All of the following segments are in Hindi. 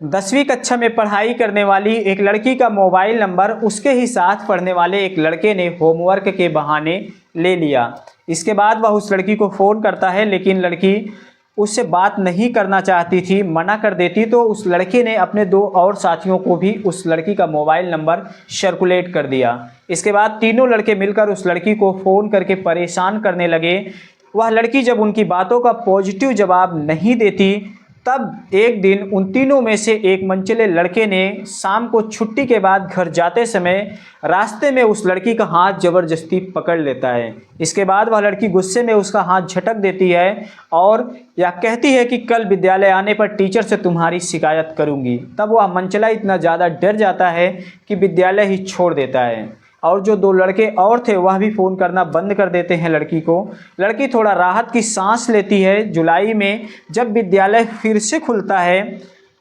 10वीं कक्षा में पढ़ाई करने वाली एक लड़की का मोबाइल नंबर उसके ही साथ पढ़ने वाले एक लड़के ने होमवर्क के बहाने ले लिया। इसके बाद वह उस लड़की को फ़ोन करता है, लेकिन लड़की उससे बात नहीं करना चाहती थी, मना कर देती। तो उस लड़के ने अपने 2 और साथियों को भी उस लड़की का मोबाइल नंबर सर्कुलेट कर दिया। इसके बाद तीनों लड़के मिलकर उस लड़की को फ़ोन करके परेशान करने लगे। वह लड़की जब उनकी बातों का पॉजिटिव जवाब नहीं देती, तब एक दिन उन तीनों में से एक मनचले लड़के ने शाम को छुट्टी के बाद घर जाते समय रास्ते में उस लड़की का हाथ ज़बरदस्ती पकड़ लेता है। इसके बाद वह लड़की गुस्से में उसका हाथ झटक देती है और यह कहती है कि कल विद्यालय आने पर टीचर से तुम्हारी शिकायत करूंगी। तब वह मनचला इतना ज़्यादा डर जाता है कि विद्यालय ही छोड़ देता है और जो 2 लड़के और थे वह भी फ़ोन करना बंद कर देते हैं लड़की को। लड़की थोड़ा राहत की सांस लेती है। जुलाई में जब विद्यालय फिर से खुलता है,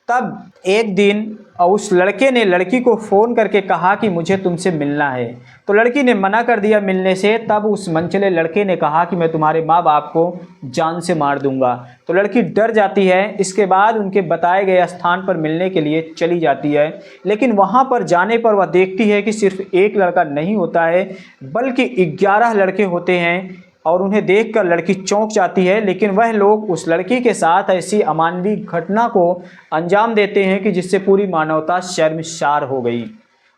तब एक दिन उस लड़के ने लड़की को फ़ोन करके कहा कि मुझे तुमसे मिलना है। तो लड़की ने मना कर दिया मिलने से। तब उस मनचले लड़के ने कहा कि मैं तुम्हारे माँ बाप को जान से मार दूंगा। तो लड़की डर जाती है। इसके बाद उनके बताए गए स्थान पर मिलने के लिए चली जाती है, लेकिन वहाँ पर जाने पर वह देखती है कि सिर्फ एक लड़का नहीं होता है बल्कि 11 लड़के होते हैं और उन्हें देखकर लड़की चौंक जाती है। लेकिन वह लोग उस लड़की के साथ ऐसी अमानवीय घटना को अंजाम देते हैं कि जिससे पूरी मानवता शर्मसार हो गई।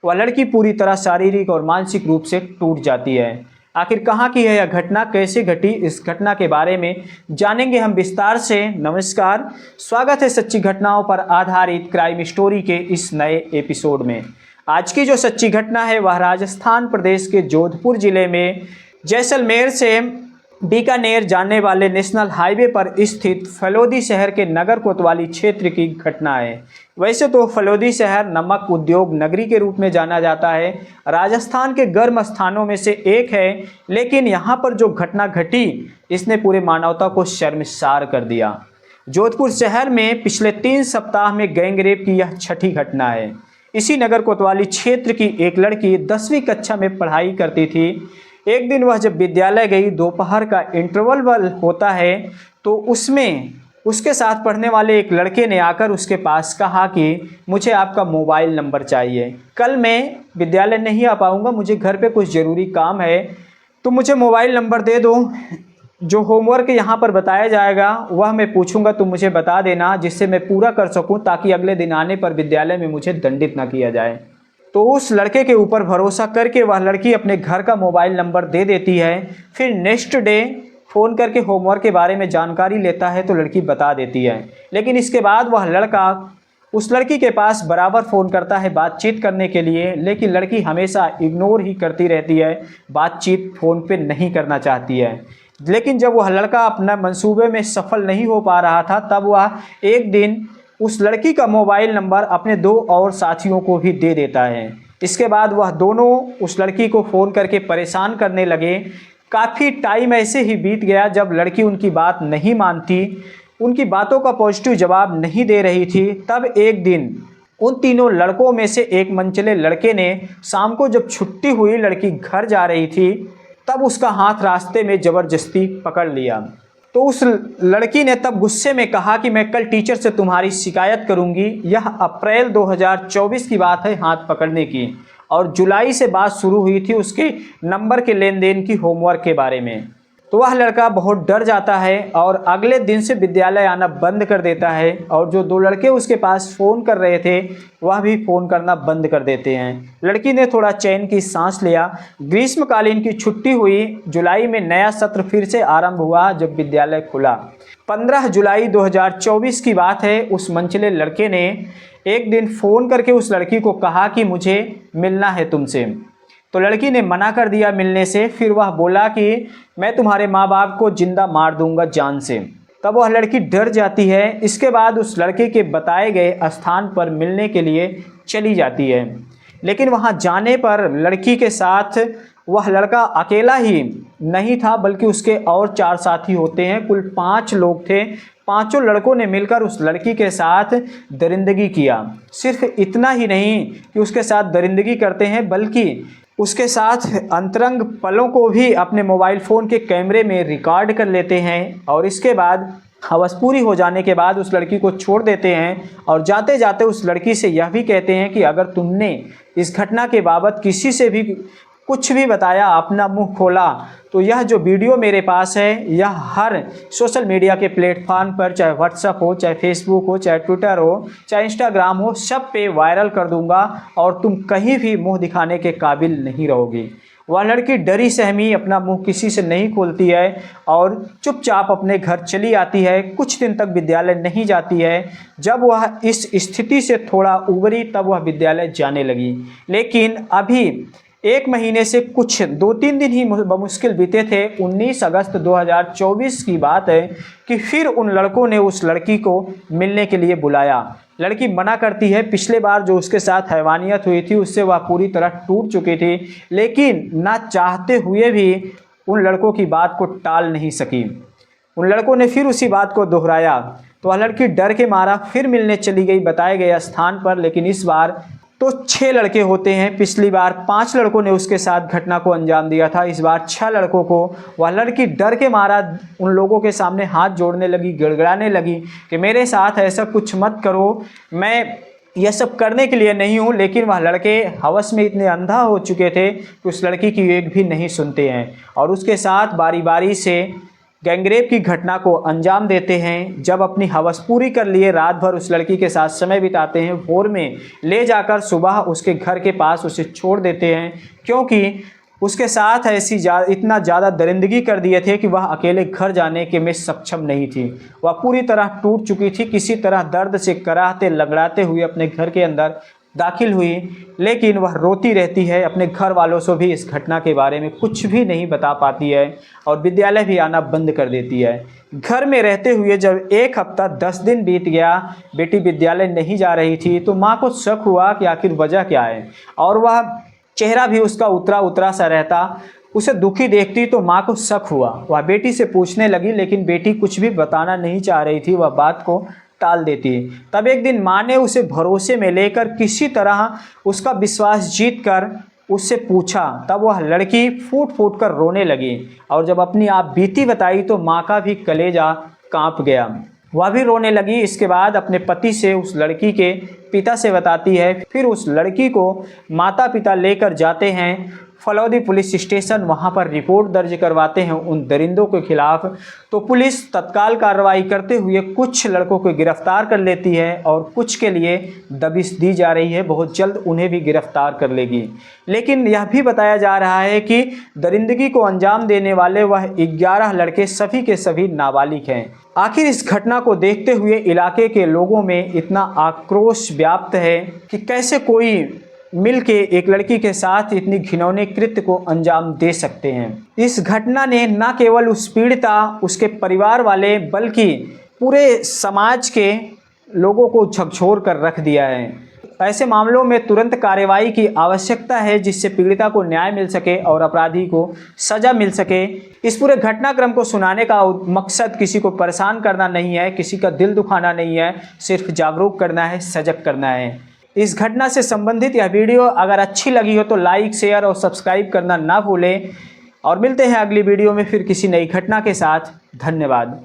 वह लड़की पूरी तरह शारीरिक और मानसिक रूप से टूट जाती है। आखिर कहाँ की है यह घटना, कैसे घटी, इस घटना के बारे में जानेंगे हम विस्तार से। नमस्कार, स्वागत है सच्ची घटनाओं पर आधारित क्राइम स्टोरी के इस नए एपिसोड में। आज की जो सच्ची घटना है वह राजस्थान प्रदेश के जोधपुर जिले में जैसलमेर से बीकानेर जाने वाले नेशनल हाईवे पर स्थित फलोदी शहर के नगर कोतवाली क्षेत्र की घटना है। वैसे तो फलोदी शहर नमक उद्योग नगरी के रूप में जाना जाता है, राजस्थान के गर्म स्थानों में से एक है, लेकिन यहाँ पर जो घटना घटी इसने पूरे मानवता को शर्मसार कर दिया। जोधपुर शहर में पिछले 3 सप्ताह में गैंगरेप की यह छठी घटना है। इसी नगर कोतवाली क्षेत्र की एक लड़की 10वीं कक्षा में पढ़ाई करती थी। एक दिन वह जब विद्यालय गई, दोपहर का इंटरवल होता है, तो उसमें उसके साथ पढ़ने वाले एक लड़के ने आकर उसके पास कहा कि मुझे आपका मोबाइल नंबर चाहिए, कल मैं विद्यालय नहीं आ पाऊँगा, मुझे घर पे कुछ ज़रूरी काम है, तो मुझे मोबाइल नंबर दे दो। जो होमवर्क यहाँ पर बताया जाएगा वह मैं पूछूंगा, तुम मुझे बता देना, जिससे मैं पूरा कर सकूँ ताकि अगले दिन आने पर विद्यालय में मुझे दंडित ना किया जाए। तो उस लड़के के ऊपर भरोसा करके वह लड़की अपने घर का मोबाइल नंबर दे देती है। फिर नेक्स्ट डे फ़ोन करके होमवर्क के बारे में जानकारी लेता है तो लड़की बता देती है। लेकिन इसके बाद वह लड़का उस लड़की के पास बराबर फ़ोन करता है बातचीत करने के लिए, लेकिन लड़की हमेशा इग्नोर ही करती रहती है, बातचीत फ़ोन पे नहीं करना चाहती है। लेकिन जब वह लड़का अपना मंसूबे में सफल नहीं हो पा रहा था, तब वह एक दिन उस लड़की का मोबाइल नंबर अपने 2 और साथियों को भी दे देता है। इसके बाद वह दोनों उस लड़की को फ़ोन करके परेशान करने लगे। काफ़ी टाइम ऐसे ही बीत गया जब लड़की उनकी बात नहीं मानती, उनकी बातों का पॉजिटिव जवाब नहीं दे रही थी। तब एक दिन उन तीनों लड़कों में से एक मनचले लड़के ने शाम को जब छुट्टी हुई, लड़की घर जा रही थी, तब उसका हाथ रास्ते में ज़बरदस्ती पकड़ लिया। तो उस लड़की ने तब गुस्से में कहा कि मैं कल टीचर से तुम्हारी शिकायत करूंगी। यह अप्रैल 2024 की बात है हाथ पकड़ने की, और जुलाई से बात शुरू हुई थी उसके नंबर के लेन देन की, होमवर्क के बारे में। तो वह लड़का बहुत डर जाता है और अगले दिन से विद्यालय आना बंद कर देता है, और जो 2 लड़के उसके पास फ़ोन कर रहे थे वह भी फ़ोन करना बंद कर देते हैं। लड़की ने थोड़ा चैन की सांस लिया। ग्रीष्मकालीन की छुट्टी हुई। जुलाई में नया सत्र फिर से आरंभ हुआ जब विद्यालय खुला। 15 जुलाई 2024 की बात है। उस मनचले लड़के ने एक दिन फ़ोन करके उस लड़की को कहा कि मुझे मिलना है तुमसे। तो लड़की ने मना कर दिया मिलने से। फिर वह बोला कि मैं तुम्हारे माँ बाप को जिंदा मार दूंगा जान से। तब वह लड़की डर जाती है। इसके बाद उस लड़के के बताए गए स्थान पर मिलने के लिए चली जाती है, लेकिन वहां जाने पर लड़की के साथ वह लड़का अकेला ही नहीं था बल्कि उसके और 4 साथी होते हैं। कुल 5 लोग थे। 5 लड़कों ने मिलकर उस लड़की के साथ दरिंदगी किया। सिर्फ इतना ही नहीं कि उसके साथ दरिंदगी करते हैं, बल्कि उसके साथ अंतरंग पलों को भी अपने मोबाइल फ़ोन के कैमरे में रिकॉर्ड कर लेते हैं और इसके बाद हवस पूरी हो जाने के बाद उस लड़की को छोड़ देते हैं और जाते जाते उस लड़की से यह भी कहते हैं कि अगर तुमने इस घटना के बाबत किसी से भी कुछ भी बताया, अपना मुंह खोला, तो यह जो वीडियो मेरे पास है यह हर सोशल मीडिया के प्लेटफॉर्म पर, चाहे व्हाट्सएप हो, चाहे फेसबुक हो, चाहे ट्विटर हो, चाहे इंस्टाग्राम हो, सब पे वायरल कर दूंगा और तुम कहीं भी मुंह दिखाने के काबिल नहीं रहोगी। वह लड़की डरी सहमी अपना मुंह किसी से नहीं खोलती है और चुपचाप अपने घर चली आती है। कुछ दिन तक विद्यालय नहीं जाती है। जब वह इस स्थिति से थोड़ा उबरी तब वह विद्यालय जाने लगी। लेकिन अभी 1 महीने से कुछ 2-3 दिन ही बमुश्किल बीते थे। 19 अगस्त 2024 की बात है कि फिर उन लड़कों ने उस लड़की को मिलने के लिए बुलाया। लड़की मना करती है। पिछले बार जो उसके साथ हैवानियत हुई थी उससे वह पूरी तरह टूट चुकी थी, लेकिन ना चाहते हुए भी उन लड़कों की बात को टाल नहीं सकी। उन लड़कों ने फिर उसी बात को दोहराया तो वह लड़की डर के मारा फिर मिलने चली गई बताए गए स्थान पर। लेकिन इस बार तो 6 लड़के होते हैं। पिछली बार 5 लड़कों ने उसके साथ घटना को अंजाम दिया था। इस बार 6 लड़कों को वह लड़की डर के मारा उन लोगों के सामने हाथ जोड़ने लगी, गिड़गिड़ाने लगी कि मेरे साथ ऐसा कुछ मत करो, मैं यह सब करने के लिए नहीं हूँ। लेकिन वह लड़के हवस में इतने अंधा हो चुके थे कि उस लड़की की एक भी नहीं सुनते हैं और उसके साथ बारी बारी से गैंगरेप की घटना को अंजाम देते हैं। जब अपनी हवस पूरी कर लिए रात भर उस लड़की के साथ समय बिताते हैं। भोर में ले जाकर सुबह उसके घर के पास उसे छोड़ देते हैं, क्योंकि उसके साथ इतना ज़्यादा दरिंदगी कर दिए थे कि वह अकेले घर जाने के में सक्षम नहीं थी। वह पूरी तरह टूट चुकी थी। किसी तरह दर्द से कराहते लगड़ाते हुए अपने घर के अंदर दाखिल हुई, लेकिन वह रोती रहती है। अपने घर वालों से भी इस घटना के बारे में कुछ भी नहीं बता पाती है और विद्यालय भी आना बंद कर देती है। घर में रहते हुए जब 1 हफ्ता 10 दिन बीत गया, बेटी विद्यालय नहीं जा रही थी, तो माँ को शक हुआ कि आखिर वजह क्या है और वह चेहरा भी उसका उतरा उतरा सा रहता। उसे दुखी देखती तो माँ को शक हुआ। वह बेटी से पूछने लगी, लेकिन बेटी कुछ भी बताना नहीं चाह रही थी, वह बात को टाल देती। तब एक दिन माँ ने उसे भरोसे में लेकर किसी तरह उसका विश्वास जीतकर उससे पूछा। तब वह लड़की फूट फूट कर रोने लगी और जब अपनी आप बीती बताई तो माँ का भी कलेजा कांप गया। वह भी रोने लगी। इसके बाद अपने पति से उस लड़की के पिता से बताती है। फिर उस लड़की को माता पिता लेकर जाते हैं फलौदी पुलिस स्टेशन। वहां पर रिपोर्ट दर्ज करवाते हैं उन दरिंदों के खिलाफ। तो पुलिस तत्काल कार्रवाई करते हुए कुछ लड़कों को गिरफ्तार कर लेती है और कुछ के लिए दबिश दी जा रही है, बहुत जल्द उन्हें भी गिरफ्तार कर लेगी। लेकिन यह भी बताया जा रहा है कि दरिंदगी को अंजाम देने वाले वह 11 लड़के सभी के सभी नाबालिग हैं। आखिर इस घटना को देखते हुए इलाके के लोगों में इतना आक्रोश व्याप्त है कि कैसे कोई मिलके एक लड़की के साथ इतनी घिनौने कृत्य को अंजाम दे सकते हैं। इस घटना ने न केवल उस पीड़िता, उसके परिवार वाले, बल्कि पूरे समाज के लोगों को झकझोर कर रख दिया है। ऐसे मामलों में तुरंत कार्रवाई की आवश्यकता है, जिससे पीड़िता को न्याय मिल सके और अपराधी को सजा मिल सके। इस पूरे घटनाक्रम को सुनाने का मकसद किसी को परेशान करना नहीं है, किसी का दिल दुखाना नहीं है, सिर्फ जागरूक करना है, सजग करना है। इस घटना से संबंधित यह वीडियो अगर अच्छी लगी हो तो लाइक, शेयर और सब्सक्राइब करना ना भूलें और मिलते हैं अगली वीडियो में फिर किसी नई घटना के साथ। धन्यवाद।